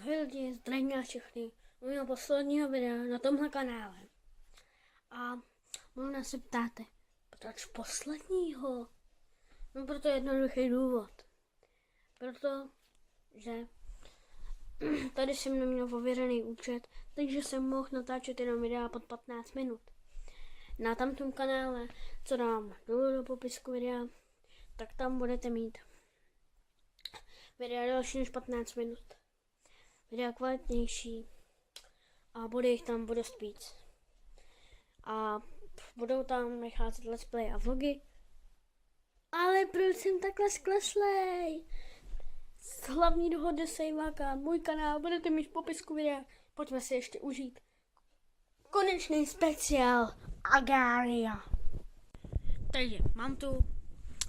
Ahoj lidi, zdravím vás všechny u mého posledního videa na tomhle kanále. A možná se ptáte, proč posledního? No proto jednoduchý důvod. Protože tady jsem neměl ověřený účet, takže jsem mohl natáčet jenom videa pod 15 minut. Na tamtom kanále, co dám dolů do popisku videa, tak tam budete mít videa další než 15 minut. Videa kvalitnější a bude jich tam dost víc. A budou tam vycházet let's play a vlogy. Ale proč jsem takhle skleslej? Z hlavní dohody Sejváka, můj kanál, budete mít v popisku videa. Pojďme si ještě užít konečný speciál Agaria. Takže mám tu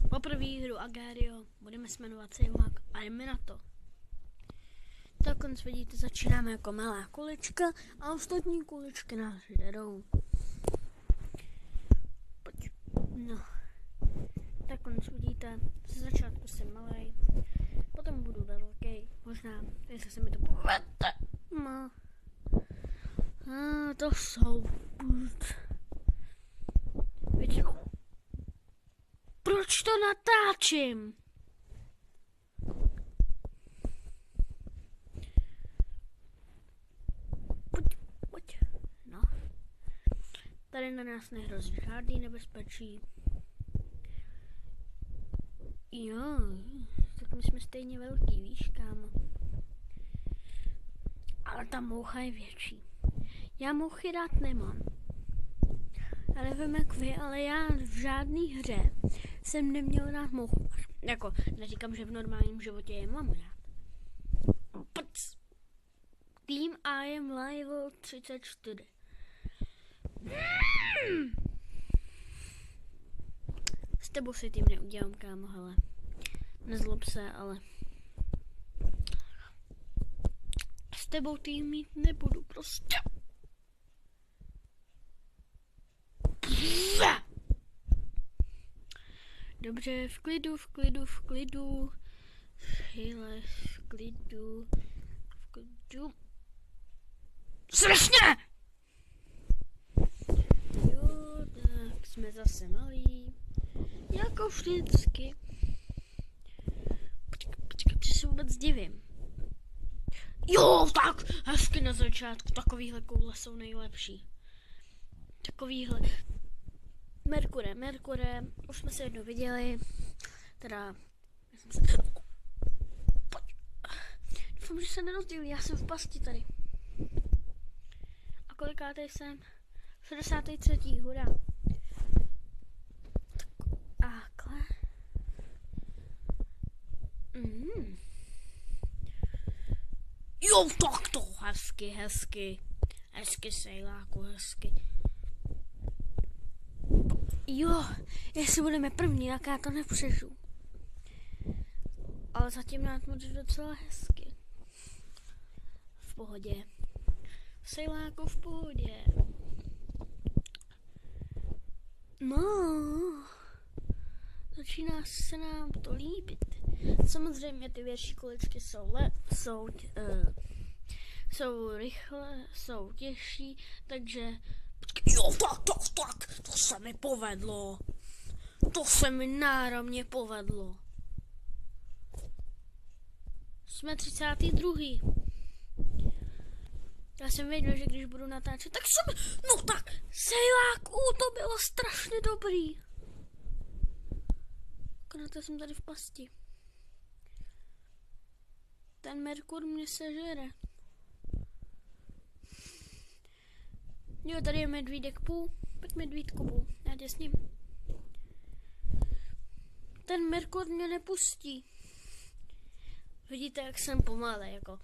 poprvé hru Agario, budeme se jmenovat Sejvák a jdeme na to. Tak vidíte, začínáme jako malá kulička a ostatní kuličky nás jdou. Pojď. No. Tak vidíte, ze začátku jsem malej, potom budu velký, možná, jestli se mi to povede. No. To jsou... Víte, proč to natáčím? Tady na nás nehrozí žádný nebezpečí. Jo, tak my jsme stejně velký, víš, kámo. Ale ta moucha je větší. Já mouchy rád nemám. Já nevím jak vy, ale já v žádný hře jsem neměl rád mouchu. Jako, neříkám, že v normálním životě je mám rád. Pc. Team I am level 34. S tebou si tým neudělám, kámo, hele. Nezlob se, ale s tebou tým mít nebudu, prostě. Dobře, v klidu. Hele, v klidu. Strašně! Jsme zase malí, jako vždycky. Počkej, se vůbec divím. Jo, tak, hezky na začátku, takovýhle koule jsou nejlepší. Takovýhle. Merkure, už jsme se jednou viděli, teda, pojď. Doufám, že se nerozdělí, já jsem v pasti tady. A kolikátej jsem? 63. hurá. Jo, tak to, hezky Sejláku, hezky. Jo, jestli budeme první, tak já to nepřežu. Ale zatím nás může docela hezky. V pohodě. Sejláku v pohodě. No, začíná se nám to líbit. Samozřejmě ty větší kuličky jsou rychle, jsou těžší, takže jo, tak, to se mi povedlo. To se mi náramně povedlo. Jsme 32. Já jsem věděl, že když budu natáčet, tak jsem, no tak, Sejláku, to bylo strašně dobrý. Akorát jsem tady v pasti. Ten Merkur mě sežere. Jo, tady je medvídek půl. Pojď medvídku půl, já tě s ním. Ten Merkur mě nepustí. Vidíte, jak jsem pomalej, jako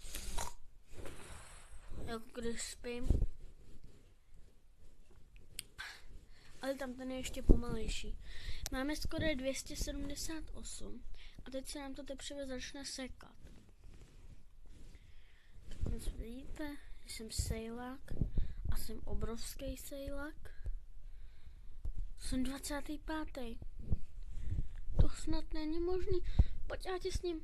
když spím. Ale tam ten je ještě pomalejší. Máme skoro 278 a teď se nám to teprve začne sekat. Tak vidíte, že jsem Sejlák a jsem obrovský Sejlák. Jsem 25. To snad není možný. Pojď, já tě s ním.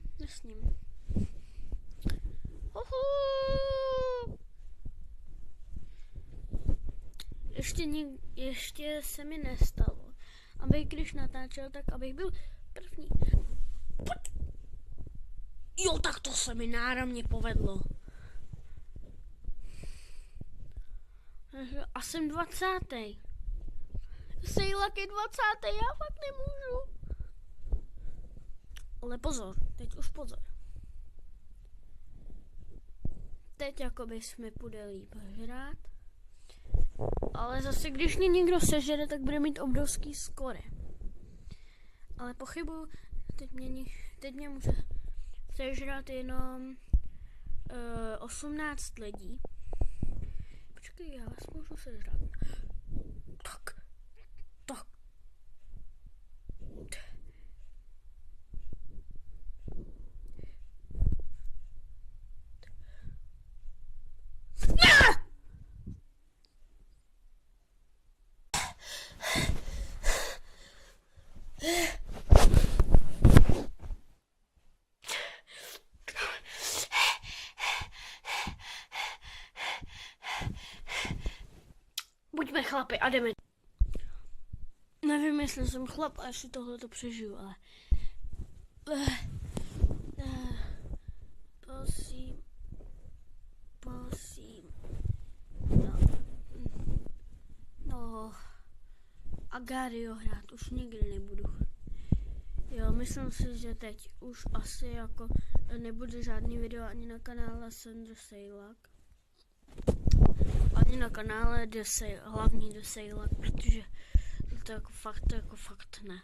ještě se mi nestalo, abych když natáčel, tak abych byl první. Jo, tak to se mi náramně povedlo. A jsem 20. Sejlak je 20. Já fakt nemůžu. Ale pozor, teď už pozor. Teď jakoby mi půjde líp hrát. Ale zase, když mě někdo sežere, tak bude mít obrovský skore. Ale pochybuju, teď mě může sežrat jenom 18 lidí. Počkej, já vás můžu sežrat. Tak. Buďme chlapi a jdeme. Nevím, jestli jsem chlap a jestli tohle to přežiju, ale... Prosím. No. Agario hrát už nikdy nebudu. Jo, myslím si, že teď už asi jako nebude žádný video ani na kanále Sandra Sejlak. Ani na kanále hlavní The Sejlak, protože to jako fakt ne.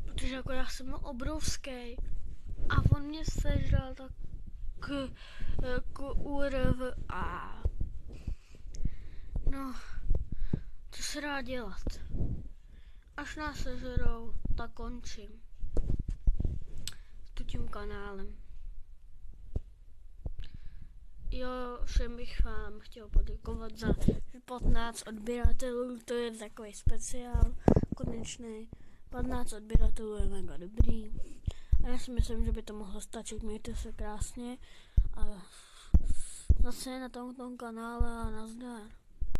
Protože jako já jsem obrovský a on mě sežral tak k úrv a no, co se dá dělat? Až nás sežerou, tak končím s tím kanálem. Jo, všem bych vám chtěl poděkovat za 15 odběratelů, to je takový speciál, konečný. 15 odběratelů je mega dobrý. A já si myslím, že by to mohlo stačit, mějte se krásně a zase na tomto kanále a nazdar.